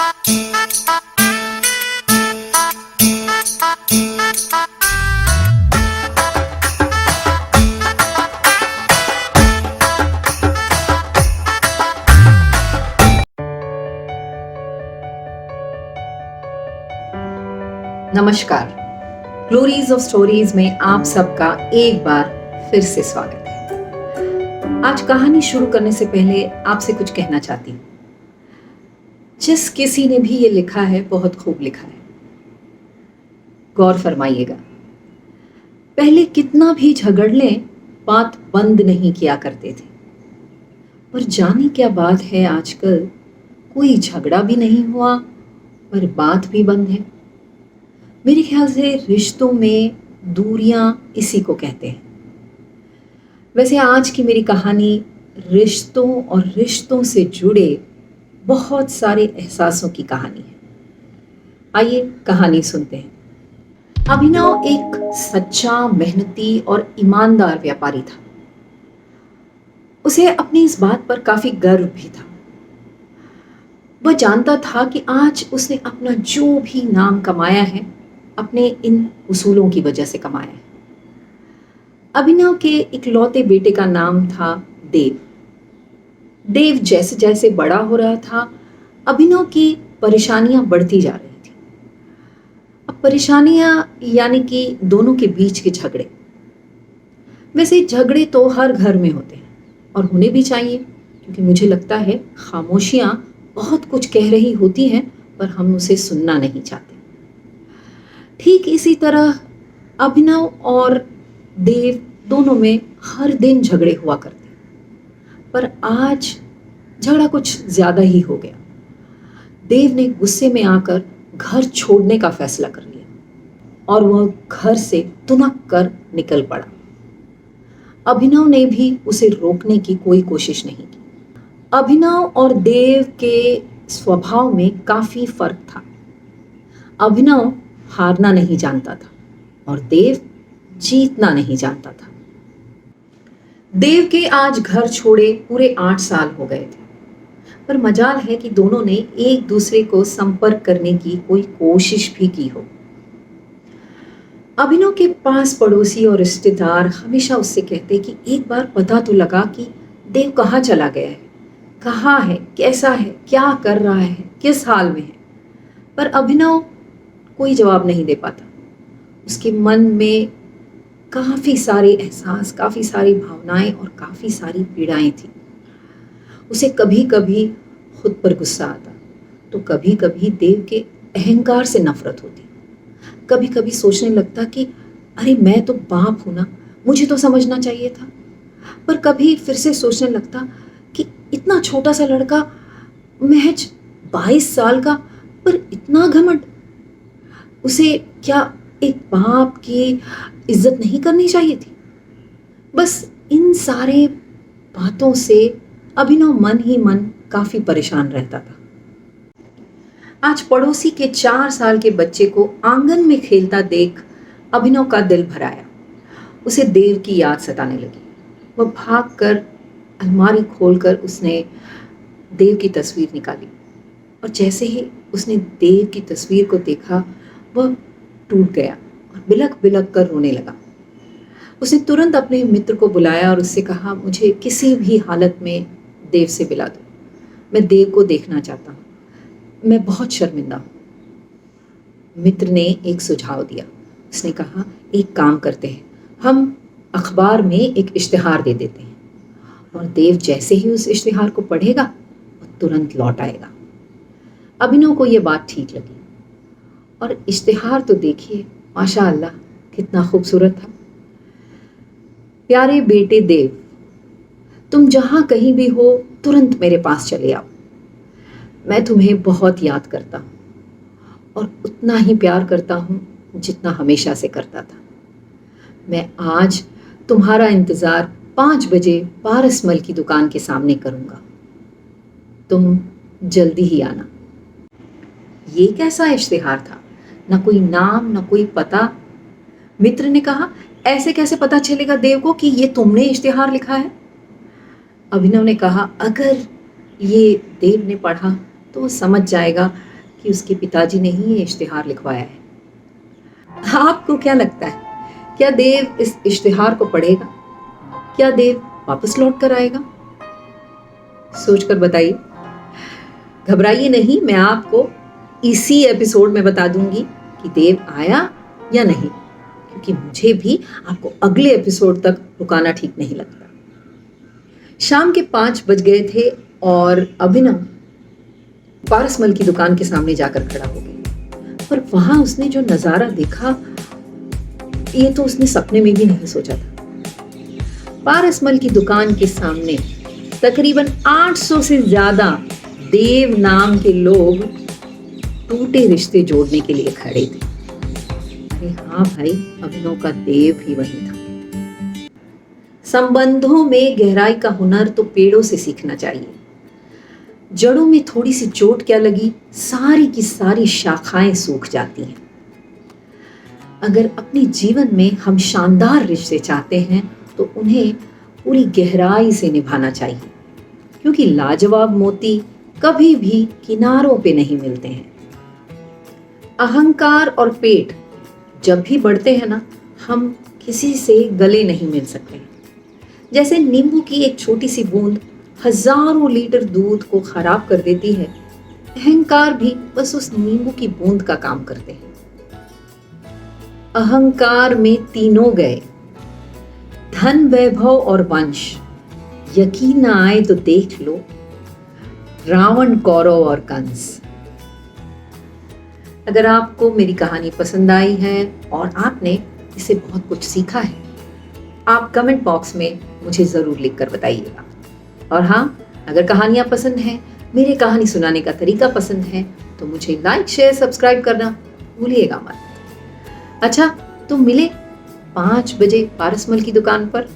नमस्कार। Glories of stories में आप सबका एक बार फिर से स्वागत है। आज कहानी शुरू करने से पहले आपसे कुछ कहना चाहती हूँ। जिस किसी ने भी ये लिखा है बहुत खूब लिखा है, गौर फरमाइएगा। पहले कितना भी झगड़ लें बात बंद नहीं किया करते थे, पर जाने क्या बात है आजकल कोई झगड़ा भी नहीं हुआ पर बात भी बंद है। मेरे ख्याल से रिश्तों में दूरियां इसी को कहते हैं। वैसे आज की मेरी कहानी रिश्तों और रिश्तों से जुड़े बहुत सारे एहसासों की कहानी है। आइए कहानी सुनते हैं। अभिनव एक सच्चा, मेहनती और ईमानदार व्यापारी था। उसे अपनी इस बात पर काफी गर्व भी था। वह जानता था कि आज उसने अपना जो भी नाम कमाया है अपने इन उसूलों की वजह से कमाया है। अभिनव के इकलौते बेटे का नाम था देव। देव जैसे जैसे बड़ा हो रहा था, अभिनव की परेशानियां बढ़ती जा रही थी। अब परेशानियां यानी कि दोनों के बीच के झगड़े। वैसे झगड़े तो हर घर में होते हैं और होने भी चाहिए, क्योंकि मुझे लगता है खामोशियां बहुत कुछ कह रही होती हैं पर हम उसे सुनना नहीं चाहते। ठीक इसी तरह अभिनव और देव दोनों में हर दिन झगड़े हुआ करते, पर आज झगड़ा कुछ ज्यादा ही हो गया। देव ने गुस्से में आकर घर छोड़ने का फैसला कर लिया और वह घर से तुनक कर निकल पड़ा। अभिनव ने भी उसे रोकने की कोई कोशिश नहीं की। अभिनव और देव के स्वभाव में काफी फर्क था। अभिनव हारना नहीं जानता था और देव जीतना नहीं जानता था। देव के आज घर छोड़े पूरे 8 साल हो गए थे, पर मजाल है कि दोनों ने एक दूसरे को संपर्क करने की कोई कोशिश भी की हो। अभिनव के पास पड़ोसी और रिश्तेदार हमेशा उससे कहते कि एक बार पता तो लगा कि देव कहाँ चला गया है, कहाँ है, कैसा है, क्या कर रहा है, किस हाल में है। पर अभिनव कोई जवाब नहीं दे पाता। उसके मन में काफी सारे एहसास, काफी सारी भावनाएं और काफी सारी पीड़ाएं थी। उसे कभी कभी खुद पर गुस्सा आता तो कभी कभी देव के अहंकार से नफरत होती। कभी कभी सोचने लगता कि अरे मैं तो बाप हूं ना, मुझे तो समझना चाहिए था। पर कभी फिर से सोचने लगता कि इतना छोटा सा लड़का, महज 22 साल का, पर इतना घमंड। उसे क्या एक बाप की इज्जत नहीं करनी चाहिए थी? बस इन सारे बातों से अभिनव मन ही मन काफी परेशान रहता था। आज पड़ोसी के 4 साल के बच्चे को आंगन में खेलता देख अभिनव का दिल भर आया। उसे देव की याद सताने लगी। वह भागकर अलमारी खोलकर उसने देव की तस्वीर निकाली और जैसे ही उसने देव की तस्वीर को देखा वह टूट गया और बिलख बिलख कर रोने लगा। उसने तुरंत अपने मित्र को बुलाया और उससे कहा, मुझे किसी भी हालत में देव से मिला दो, मैं देव को देखना चाहता हूँ, मैं बहुत शर्मिंदा हूँ। मित्र ने एक सुझाव दिया। उसने कहा, एक काम करते हैं, हम अखबार में एक इश्तिहार दे देते हैं और देव जैसे ही उस इश्तिहार को पढ़ेगा वो तुरंत लौट आएगा। अभिनव को ये बात ठीक लगी और इश्तिहार तो देखिए, माशाअल्लाह कितना खूबसूरत था। प्यारे बेटे देव, तुम जहां कहीं भी हो तुरंत मेरे पास चले आओ। मैं तुम्हें बहुत याद करता हूँ और उतना ही प्यार करता हूँ जितना हमेशा से करता था। मैं आज तुम्हारा इंतज़ार 5 बजे पारसमल की दुकान के सामने करूँगा। तुम जल्दी ही आना। ये कैसा इश्तिहार था? न कोई नाम, न कोई पता। मित्र ने कहा, ऐसे कैसे पता चलेगा देव को कि ये तुमने इश्तिहार लिखा है? अभिनव ने कहा, अगर ये देव ने पढ़ा तो वो समझ जाएगा कि उसके पिताजी ने ही ये इश्तिहार लिखवाया है। आपको क्या लगता है, क्या देव इस इश्तिहार को पढ़ेगा? क्या देव वापस लौट कर आएगा? सोचकर बताइए। घबराइए नहीं, मैं आपको इसी एपिसोड में बता दूंगी कि देव आया या नहीं, क्योंकि मुझे भी आपको अगले एपिसोड तक रुकाना ठीक नहीं लगता। शाम के 5 बज गए थे और अभिनव पारसमल की दुकान के सामने जाकर खड़ा हो गया। पर वहां उसने जो नजारा देखा, ये तो उसने सपने में भी नहीं सोचा था। पारसमल की दुकान के सामने तकरीबन 800 से ज्यादा देव नाम के लोग टूटे रिश्ते जोड़ने के लिए खड़े थे। अरे हाँ भाई, अभिनव का देव ही वही था। संबंधों में गहराई का हुनर तो पेड़ों से सीखना चाहिए। जड़ों में थोड़ी सी चोट क्या लगी, सारी की सारी शाखाएं सूख जाती हैं। अगर अपने जीवन में हम शानदार रिश्ते चाहते हैं तो उन्हें पूरी गहराई से निभाना चाहिए, क्योंकि लाजवाब मोती कभी भी किनारों पे नहीं मिलते हैं। अहंकार और पेट जब भी बढ़ते हैं ना, हम किसी से गले नहीं मिल सकते। जैसे नींबू की एक छोटी सी बूंद हजारों लीटर दूध को खराब कर देती है, अहंकार भी बस उस नींबू की बूंद का काम करते हैं। अहंकार में तीनों गए, धन, वैभव और वंश। यकीन न आए तो देख लो रावण, कौरव और कंस। अगर आपको मेरी कहानी पसंद आई है और आपने इससे बहुत कुछ सीखा है, आप कमेंट बॉक्स में मुझे जरूर लिखकर बताइएगा। और हाँ, अगर कहानियां पसंद हैं, मेरे कहानी सुनाने का तरीका पसंद है, तो मुझे लाइक, शेयर, सब्सक्राइब करना भूलिएगा मत। अच्छा, तो मिले 5 बजे पारसमल की दुकान पर।